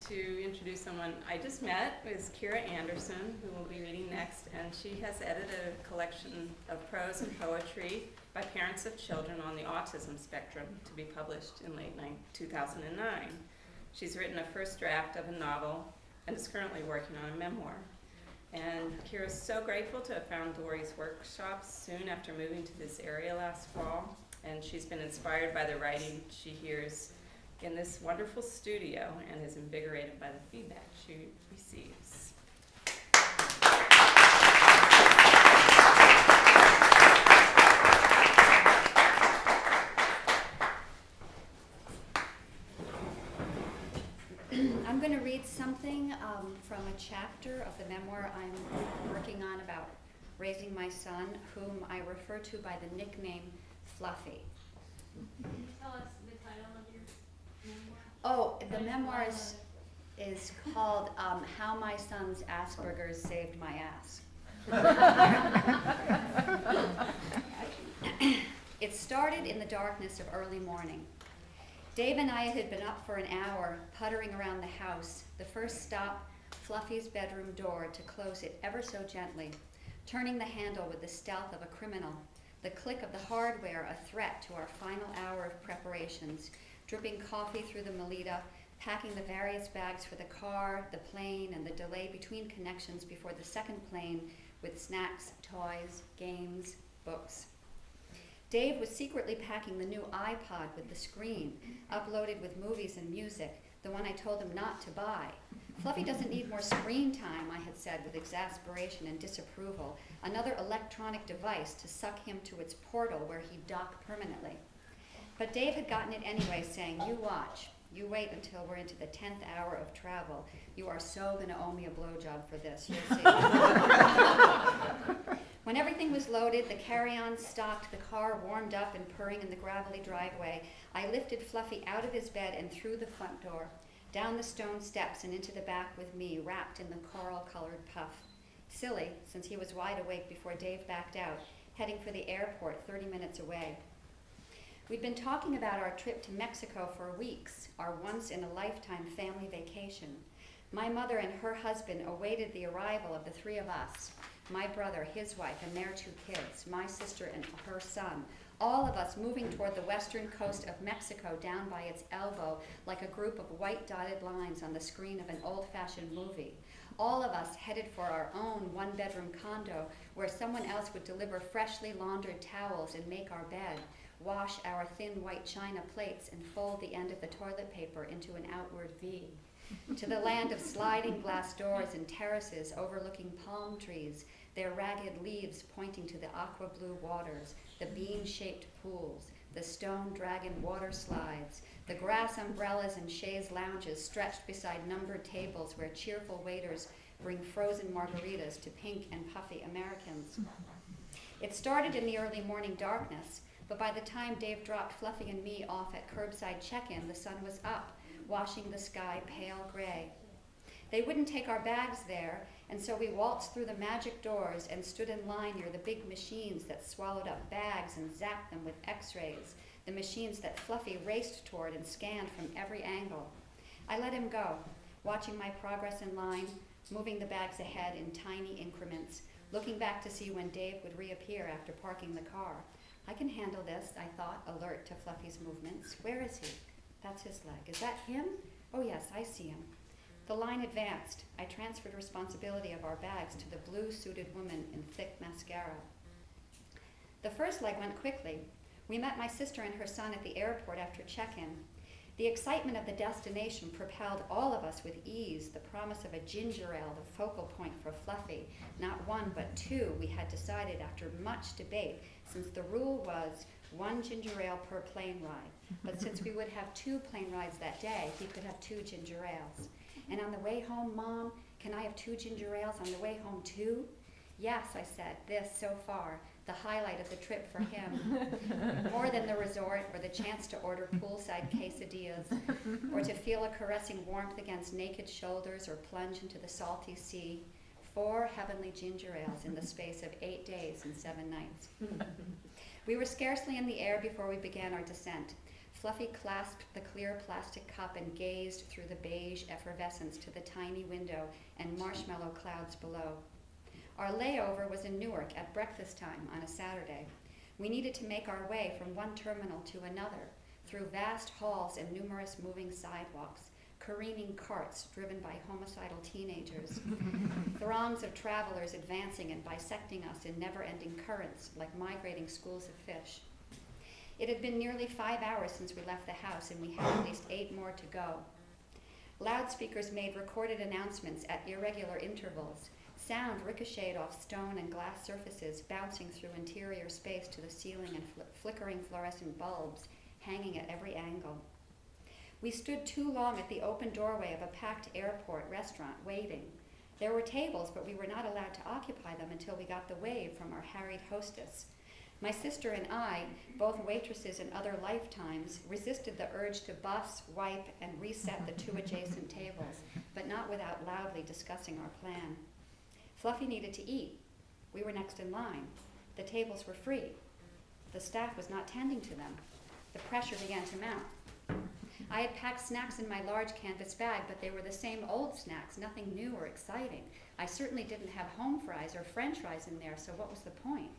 to introduce someone I just met. Is Kyra Anderson, who will be reading next, and she has edited a collection of prose and poetry by parents of children on the autism spectrum to be published in late 2009. She's written a first draft of a novel and is currently working on a memoir. And Kyra's so grateful to have found Dory's workshops soon after moving to this area last fall, and she's been inspired by the writing she hears in this wonderful studio and is invigorated by the feedback she receives. I'm going to read something from a chapter of the memoir I'm working on about raising my son, whom I refer to by the nickname Fluffy. Can you tell us the title of your memoir? Oh, the memoir is called How My Son's Asperger's Saved My Ass. It started in the darkness of early morning. Dave and I had been up for an hour, puttering around the house, the first stop, Fluffy's bedroom door, to close it ever so gently, turning the handle with the stealth of a criminal, the click of the hardware a threat to our final hour of preparations, dripping coffee through the Melita, packing the various bags for the car, the plane, and the delay between connections before the second plane with snacks, toys, games, books. Dave was secretly packing the new iPod with the screen, uploaded with movies and music, the one I told him not to buy. Fluffy doesn't need more screen time, I had said with exasperation and disapproval, another electronic device to suck him to its portal where he'd dock permanently. But Dave had gotten it anyway, saying, "You watch. You wait until we're into the 10th hour of travel. You are so going to owe me a blowjob for this. You'll see." When everything was loaded, the carry-on stocked, the car warmed up and purring in the gravelly driveway, I lifted Fluffy out of his bed and through the front door, down the stone steps and into the back with me, wrapped in the coral-colored puff. Silly, since he was wide awake before Dave backed out, heading for the airport 30 minutes away. We'd been talking about our trip to Mexico for weeks, our once-in-a-lifetime family vacation. My mother and her husband awaited the arrival of the three of us, my brother, his wife, and their 2 kids, my sister and her son, all of us moving toward the western coast of Mexico down by its elbow like a group of white dotted lines on the screen of an old-fashioned movie. All of us headed for our own one-bedroom condo where someone else would deliver freshly laundered towels and make our bed, wash our thin white china plates, and fold the end of the toilet paper into an outward V. To the land of sliding glass doors and terraces overlooking palm trees, their ragged leaves pointing to the aqua blue waters, the bean-shaped pools, the stone dragon water slides, the grass umbrellas and chaise lounges stretched beside numbered tables where cheerful waiters bring frozen margaritas to pink and puffy Americans. It started in the early morning darkness, but by the time Dave dropped Fluffy and me off at curbside check-in, the sun was up, washing the sky pale gray. They wouldn't take our bags there, and so we waltzed through the magic doors and stood in line near the big machines that swallowed up bags and zapped them with x-rays, the machines that Fluffy raced toward and scanned from every angle. I let him go, watching my progress in line, moving the bags ahead in tiny increments, looking back to see when Dave would reappear after parking the car. I can handle this, I thought, alert to Fluffy's movements. Where is he? That's his leg. Is that him? Oh yes, I see him. The line advanced. I transferred responsibility of our bags to the blue-suited woman in thick mascara. The first leg went quickly. We met my sister and her son at the airport after check-in. The excitement of the destination propelled all of us with ease, the promise of a ginger ale, the focal point for Fluffy. Not one, but 2, we had decided after much debate, since the rule was 1 ginger ale per plane ride. But since we would have 2 plane rides that day, he could have 2 ginger ales. And on the way home, Mom, can I have 2 ginger ales on the way home too? Yes, I said, this so far, the highlight of the trip for him. More than the resort or the chance to order poolside quesadillas or to feel a caressing warmth against naked shoulders or plunge into the salty sea. 4 heavenly ginger ales in the space of 8 days and 7 nights. We were scarcely in the air before we began our descent. Fluffy clasped the clear plastic cup and gazed through the beige effervescence to the tiny window and marshmallow clouds below. Our layover was in Newark at breakfast time on a Saturday. We needed to make our way from one terminal to another, through vast halls and numerous moving sidewalks, careening carts driven by homicidal teenagers, throngs of travelers advancing and bisecting us in never-ending currents like migrating schools of fish. It had been nearly 5 hours since we left the house, and we had at least 8 more to go. Loudspeakers made recorded announcements at irregular intervals. Sound ricocheted off stone and glass surfaces, bouncing through interior space to the ceiling and flickering fluorescent bulbs hanging at every angle. We stood too long at the open doorway of a packed airport restaurant, waiting. There were tables, but we were not allowed to occupy them until we got the wave from our harried hostess. My sister and I, both waitresses in other lifetimes, resisted the urge to bus, wipe, and reset the 2 adjacent tables, but not without loudly discussing our plan. Fluffy needed to eat. We were next in line. The tables were free. The staff was not tending to them. The pressure began to mount. I had packed snacks in my large canvas bag, but they were the same old snacks, nothing new or exciting. I certainly didn't have home fries or french fries in there, so what was the point?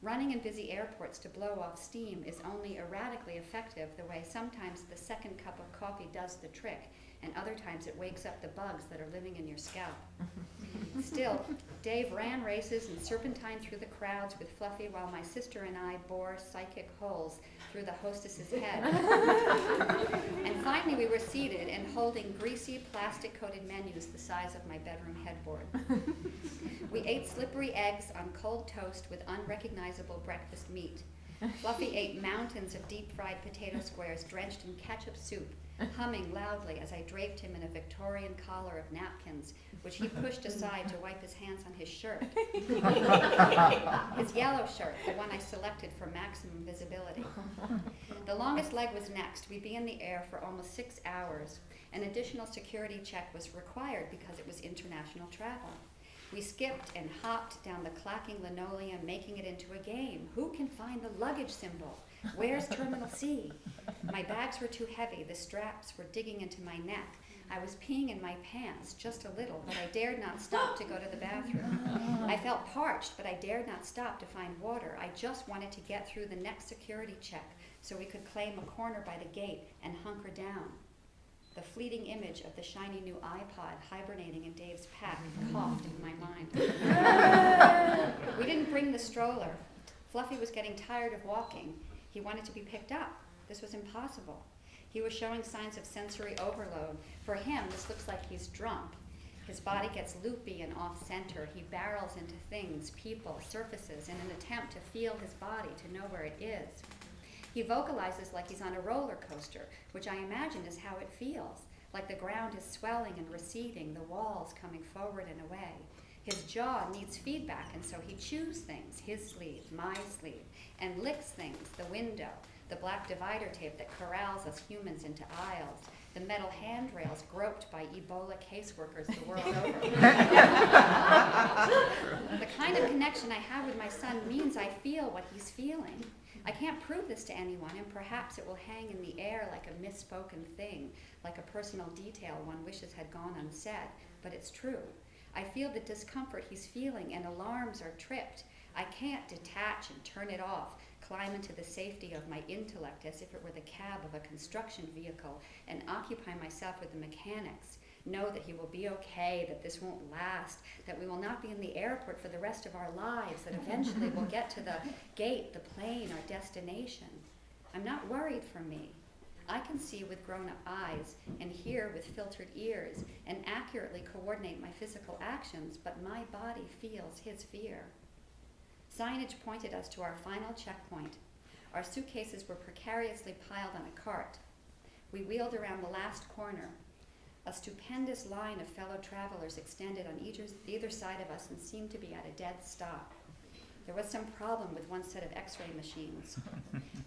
Running in busy airports to blow off steam is only erratically effective the way sometimes the second cup of coffee does the trick, and other times it wakes up the bugs that are living in your scalp. Still, Dave ran races and serpentined through the crowds with Fluffy while my sister and I bore psychic holes through the hostess's head. And finally we were seated and holding greasy plastic-coated menus the size of my bedroom headboard. We ate slippery eggs on cold toast with unrecognizable breakfast meat. Fluffy ate mountains of deep-fried potato squares drenched in ketchup soup, humming loudly as I draped him in a Victorian collar of napkins, which he pushed aside to wipe his hands on his shirt. His yellow shirt, the one I selected for maximum visibility. The longest leg was next. We'd be in the air for almost 6 hours. An additional security check was required because it was international travel. We skipped and hopped down the clacking linoleum, making it into a game. Who can find the luggage symbol? Where's Terminal C? My bags were too heavy. The straps were digging into my neck. I was peeing in my pants, just a little, but I dared not stop to go to the bathroom. I felt parched, but I dared not stop to find water. I just wanted to get through the next security check so we could claim a corner by the gate and hunker down. The fleeting image of the shiny new iPod hibernating in Dave's pack coughed in my mind. We didn't bring the stroller. Fluffy was getting tired of walking. He wanted to be picked up. This was impossible. He was showing signs of sensory overload. For him, this looks like he's drunk. His body gets loopy and off-center. He barrels into things, people, surfaces in an attempt to feel his body, to know where it is. He vocalizes like he's on a roller coaster, which I imagine is how it feels, like the ground is swelling and receding, the walls coming forward and away. His jaw needs feedback, and so he chews things, his sleeve, my sleeve, and licks things, the window, the black divider tape that corrals us humans into aisles, the metal handrails groped by Ebola caseworkers the world over. The kind of connection I have with my son means I feel what he's feeling. I can't prove this to anyone, and perhaps it will hang in the air like a misspoken thing, like a personal detail one wishes had gone unsaid, but it's true. I feel the discomfort he's feeling, and alarms are tripped. I can't detach and turn it off, climb into the safety of my intellect as if it were the cab of a construction vehicle, and occupy myself with the mechanics. Know that he will be okay, that this won't last, that we will not be in the airport for the rest of our lives, that eventually we'll get to the gate, the plane, our destination. I'm not worried for me. I can see with grown-up eyes and hear with filtered ears and accurately coordinate my physical actions, but my body feels his fear. Signage pointed us to our final checkpoint. Our suitcases were precariously piled on a cart. We wheeled around the last corner. A stupendous line of fellow travelers extended on either side of us and seemed to be at a dead stop. There was some problem with one set of x-ray machines.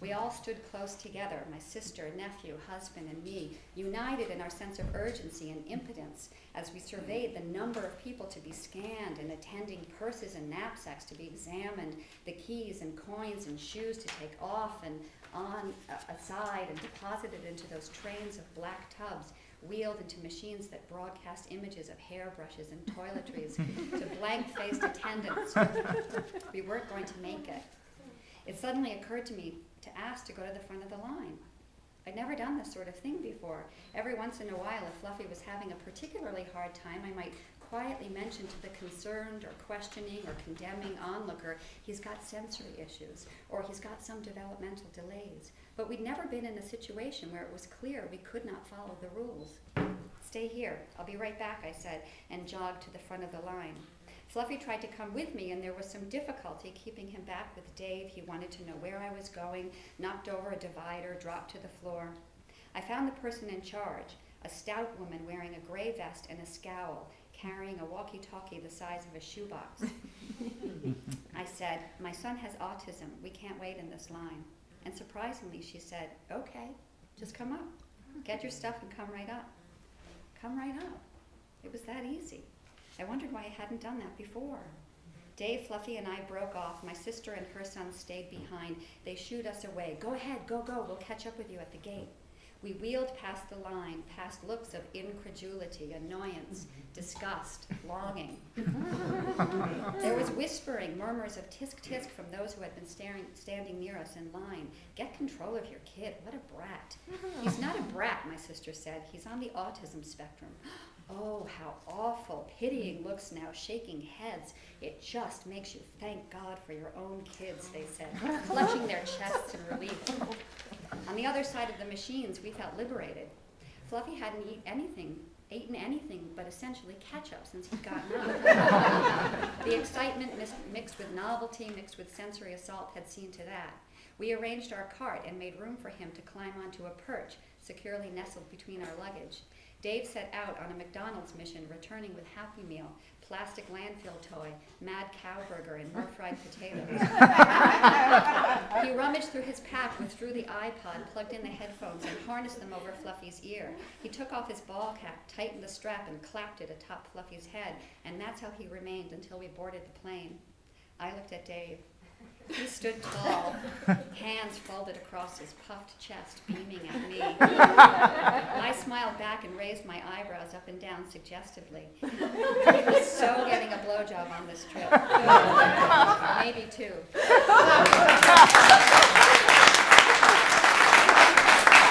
We all stood close together, my sister, nephew, husband, and me, united in our sense of urgency and impotence as we surveyed the number of people to be scanned and attending purses and knapsacks to be examined, the keys and coins and shoes to take off, and aside and deposited into those trains of black tubs, wheeled into machines that broadcast images of hairbrushes and toiletries to blank-faced attendants. We weren't going to make it. It suddenly occurred to me to ask to go to the front of the line. I'd never done this sort of thing before. Every once in a while, if Fluffy was having a particularly hard time, I might quietly mention to the concerned or questioning or condemning onlooker, he's got sensory issues, or he's got some developmental delays. But we'd never been in a situation where it was clear we could not follow the rules. Stay here, I'll be right back, I said, and jogged to the front of the line. Fluffy tried to come with me, and there was some difficulty keeping him back with Dave. He wanted to know where I was going, knocked over a divider, dropped to the floor. I found the person in charge, a stout woman wearing a gray vest and a scowl, carrying a walkie-talkie the size of a shoebox. I said, "My son has autism. We can't wait in this line." And surprisingly, she said, "Okay, just come up. Get your stuff and come right up." Come right up. It was that easy. I wondered why I hadn't done that before. Dave, Fluffy, and I broke off. My sister and her son stayed behind. They shooed us away. "Go ahead, go, go. We'll catch up with you at the gate." We wheeled past the line, past looks of incredulity, annoyance, disgust, longing. There was whispering, murmurs of tisk-tisk from those who had been standing near us in line. "Get control of your kid. What a brat." "He's not a brat," my sister said. "He's on the autism spectrum." "Oh, how awful." Pitying looks now, shaking heads. "It just makes you thank God for your own kids," they said, clutching their chests in relief. On the other side of the machines, we felt liberated. Fluffy hadn't eaten anything but essentially ketchup since he'd gotten up. The excitement mixed with novelty, mixed with sensory assault had seen to that. We arranged our cart and made room for him to climb onto a perch, securely nestled between our luggage. Dave set out on a McDonald's mission, returning with Happy Meal, plastic landfill toy, Mad Cow Burger, and more fried potatoes. He rummaged through his pack, withdrew the iPod, plugged in the headphones, and harnessed them over Fluffy's ear. He took off his ball cap, tightened the strap, and clapped it atop Fluffy's head, and that's how he remained until we boarded the plane. I looked at Dave. He stood tall, hands folded across his puffed chest, beaming at me. I smiled back and raised my eyebrows up and down suggestively. He was so getting a blowjob on this trip. Maybe two.